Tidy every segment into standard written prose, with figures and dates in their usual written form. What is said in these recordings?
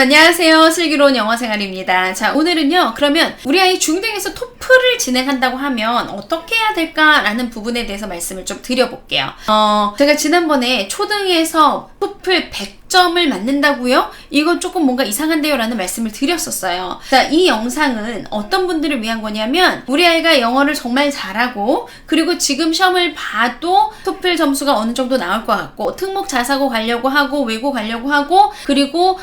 안녕하세요. 슬기로운 영어생활입니다. 자, 오늘은요, 그러면 우리 아이 중등에서 토플을 진행한다고 하면 어떻게 해야 될까라는 부분에 대해서 말씀을 좀 드려볼게요. 제가 지난번에 초등에서 토플 100점을 맞는다고요? 이건 조금 뭔가 이상한데요? 라는 말씀을 드렸었어요. 자, 이 영상은 어떤 분들을 위한 거냐면 우리 아이가 영어를 정말 잘하고 그리고 지금 시험을 봐도 토플 점수가 어느 정도 나올 것 같고 특목 자사고 가려고 하고 외고 가려고 하고 그리고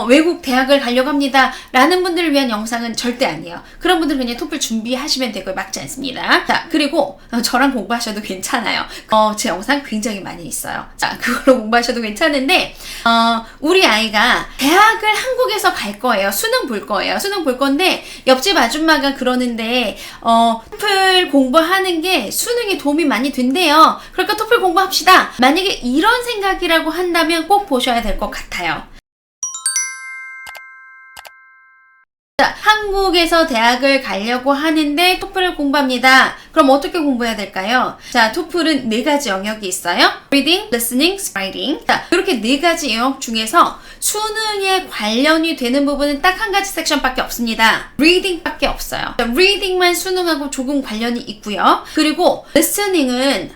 외국 대학을 가려고 합니다. 라는 분들을 위한 영상은 절대 아니에요. 그런 분들은 그냥 토플 준비하시면 되고요. 막지 않습니다. 자, 그리고 저랑 공부하셔도 괜찮아요. 제 영상 굉장히 많이 있어요. 자, 그걸로 공부하셔도 괜찮은데 우리 아이가 대학을 한국에서 갈 거예요. 수능 볼 거예요. 수능 볼 건데 옆집 아줌마가 그러는데 토플 공부하는 게 수능에 도움이 많이 된대요. 그러니까 토플 공부합시다. 만약에 이런 생각이라고 한다면 꼭 보셔야 될 것 같아요. 자, 한국에서 대학을 가려고 하는데 토플을 공부합니다. 그럼 어떻게 공부해야 될까요? 자, 토플은 4가지 영역이 있어요. Reading, Listening, Writing. 자, 이렇게 4가지 영역 중에서 수능에 관련이 되는 부분은 딱 한 가지 섹션밖에 없습니다. Reading밖에 없어요. 자, Reading만 수능하고 조금 관련이 있고요. 그리고 Listening은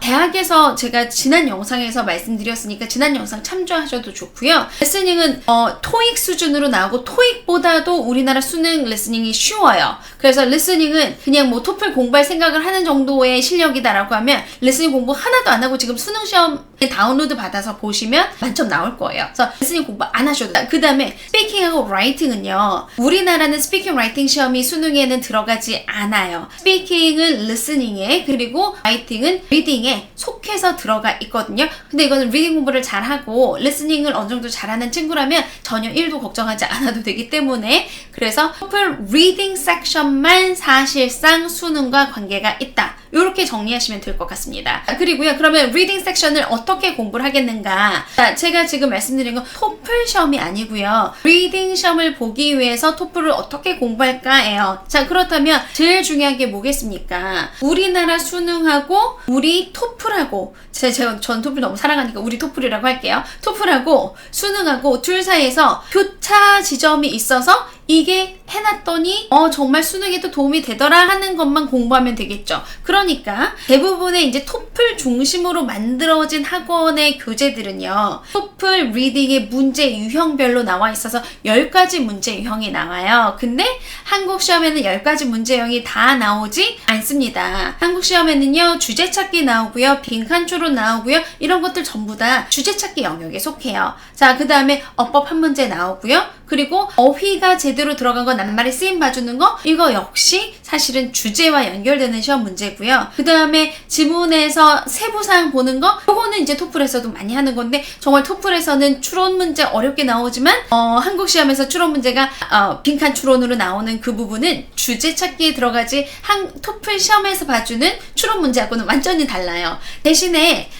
대학에서 제가 지난 영상에서 말씀드렸으니까 지난 영상 참조하셔도 좋고요. Listening은 토익 수준으로 나오고 토익보다도 우리나라 수능 리스닝이 쉬워요. 그래서 리스닝은 그냥 뭐 토플 공부할 생각을 하는 정도의 실력이다라고 하면 리스닝 공부 하나도 안 하고 지금 수능 시험에 다운로드 받아서 보시면 만점 나올 거예요. 그래서 리스닝 공부 안 하셔도 돼요. 그 다음에 스피킹하고 라이팅은요. 우리나라는 스피킹 라이팅 시험이 수능에는 들어가지 않아요. 스피킹은 리스닝에 그리고 라이팅은 리딩에 속해서 들어가 있거든요. 근데 이거는 리딩 공부를 잘하고 리스닝을 어느 정도 잘하는 친구라면 전혀 1도 걱정하지 않아도 되기 때문에 그래서 토플 리딩 섹션만 사실상 수능과 관계가 있다. 이렇게 정리하시면 될 것 같습니다. 그리고요. 그러면 리딩 섹션을 어떻게 공부를 하겠는가? 자, 제가 지금 말씀드린 건 토플 시험이 아니고요. 리딩 시험을 보기 위해서 토플을 어떻게 공부할까예요. 자, 그렇다면 제일 중요한 게 뭐겠습니까? 우리나라 수능하고 우리 토플하고 전 토플 너무 사랑하니까 우리 토플이라고 할게요. 토플하고 수능하고 둘 사이에서 교차 지점이 있어서 이게 해놨더니 정말 수능에도 도움이 되더라 하는 것만 공부하면 되겠죠. 그러니까 대부분의 이제 토플 중심으로 만들어진 학원의 교재들은요. 토플 리딩의 문제 유형별로 나와 있어서 10가지 문제 유형이 나와요. 근데 한국 시험에는 10가지 문제 유형이 다 나오지 않습니다. 한국 시험에는요. 주제 찾기 나오고요. 빈칸 추론 나오고요. 이런 것들 전부 다 주제 찾기 영역에 속해요. 자, 그 다음에 어법 한 문제 나오고요. 그리고 어휘가 제대로 들어간 거 낱말에 쓰임 봐주는 거 이거 역시 사실은 주제와 연결되는 시험 문제고요. 그 다음에 지문에서 세부사항 보는 거 이거는 이제 토플에서도 많이 하는 건데 정말 토플에서는 추론 문제 어렵게 나오지만 한국 시험에서 추론 문제가 빈칸 추론으로 나오는 그 부분은 주제 찾기에 들어가지 토플 시험에서 봐주는 추론 문제하고는 완전히 달라요. 대신에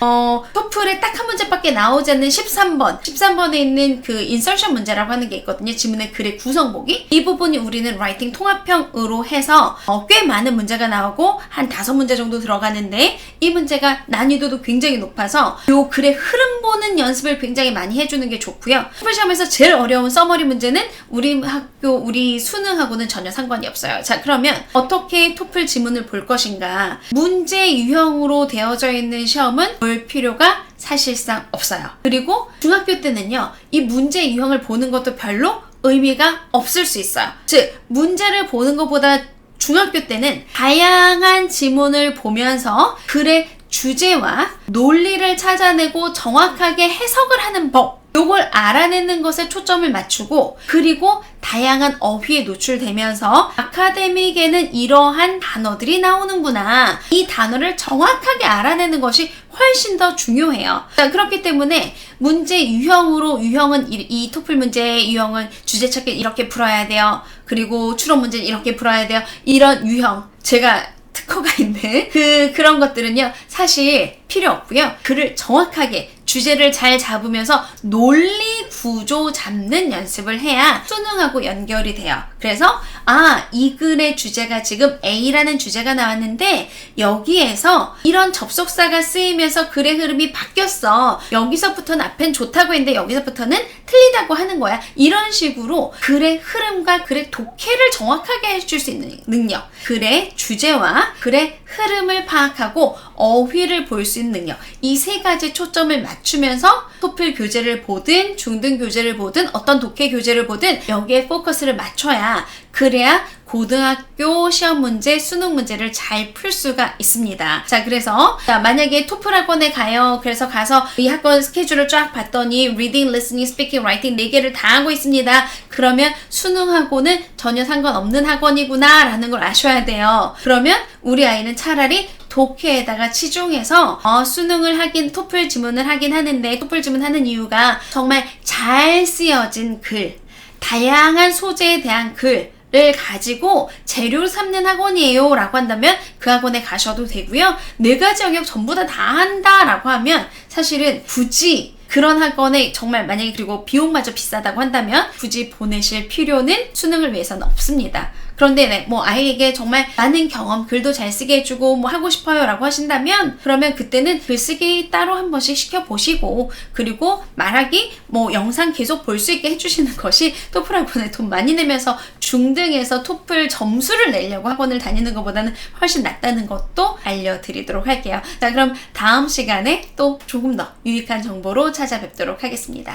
토플에 딱 한 문제밖에 나오지 않는 13번에 있는 그 인설션 문제라고 하는 게 있거든요. 지문의 글의 구성 보기 이 부분이 우리는 라이팅 통합형으로 해서 꽤 많은 문제가 나오고 한 5문제 정도 들어가는데 이 문제가 난이도도 굉장히 높아서 요 글의 흐름 보는 연습을 굉장히 많이 해주는 게 좋고요. 토플 시험에서 제일 어려운 서머리 문제는 우리 수능하고는 전혀 상관이 없어요. 자, 그러면 어떻게 토플 지문을 볼 것인가? 문제 유형으로 되어져 있는 시험은 볼 필요가 사실상 없어요. 그리고 중학교 때는요. 이 문제 유형을 보는 것도 별로 의미가 없을 수 있어요. 즉 문제를 보는 것보다 중학교 때는 다양한 지문을 보면서 글의 주제와 논리를 찾아내고 정확하게 해석을 하는 법 요걸 알아내는 것에 초점을 맞추고 그리고 다양한 어휘에 노출되면서 아카데믹에는 이러한 단어들이 나오는구나. 이 단어를 정확하게 알아내는 것이 훨씬 더 중요해요. 자, 그렇기 때문에 문제 유형은 이 토플 문제의 유형은 주제 찾기 이렇게 풀어야 돼요. 그리고 추론 문제는 이렇게 풀어야 돼요. 이런 유형 제가 특허가 있는 그런 것들은요 사실 필요 없고요. 글을 정확하게 주제를 잘 잡으면서 논리 구조 잡는 연습을 해야 수능하고 연결이 돼요. 그래서 이 글의 주제가 지금 A라는 주제가 나왔는데 여기에서 이런 접속사가 쓰이면서 글의 흐름이 바뀌었어. 여기서부터는 앞엔 좋다고 했는데 여기서부터는 틀리다고 하는 거야. 이런 식으로 글의 흐름과 글의 독해를 정확하게 해줄 수 있는 능력, 글의 주제와 글의 흐름을 파악하고 어휘를 볼 수 있는 능력, 이 세 가지 초점을 맞추면서 토플 교재를 보든 중등 교재를 보든 어떤 독해 교재를 보든 여기에 포커스를 맞춰야, 그래야 고등학교 시험 문제, 수능 문제를 잘 풀 수가 있습니다. 자, 그래서 만약에 토플 학원에 가요. 그래서 가서 이 학원 스케줄을 쫙 봤더니 reading, listening, speaking, writing 4개를 다 하고 있습니다. 그러면 수능하고는 전혀 상관없는 학원이구나 라는 걸 아셔야 돼요. 그러면 우리 아이는 차라리 독해에다가 치중해서 수능을 하긴, 토플 지문을 하긴 하는데, 토플 지문 하는 이유가 정말 잘 쓰여진 글, 다양한 소재에 대한 글을 가지고 재료를 삼는 학원이에요 라고 한다면 그 학원에 가셔도 되고요. 4가지 영역 전부 다 한다 라고 하면 사실은 굳이 그런 학원에 정말 만약에, 그리고 비용마저 비싸다고 한다면 굳이 보내실 필요는 수능을 위해서는 없습니다. 그런데 뭐 아이에게 정말 많은 경험, 글도 잘 쓰게 해주고 뭐 하고 싶어요 라고 하신다면, 그러면 그때는 글쓰기 따로 한 번씩 시켜보시고, 그리고 말하기 뭐 영상 계속 볼 수 있게 해주시는 것이 토플 학원에 돈 많이 내면서 중등에서 토플 점수를 내려고 학원을 다니는 것보다는 훨씬 낫다는 것도 알려드리도록 할게요. 자, 그럼 다음 시간에 또 조금 더 유익한 정보로 찾아뵙도록 하겠습니다.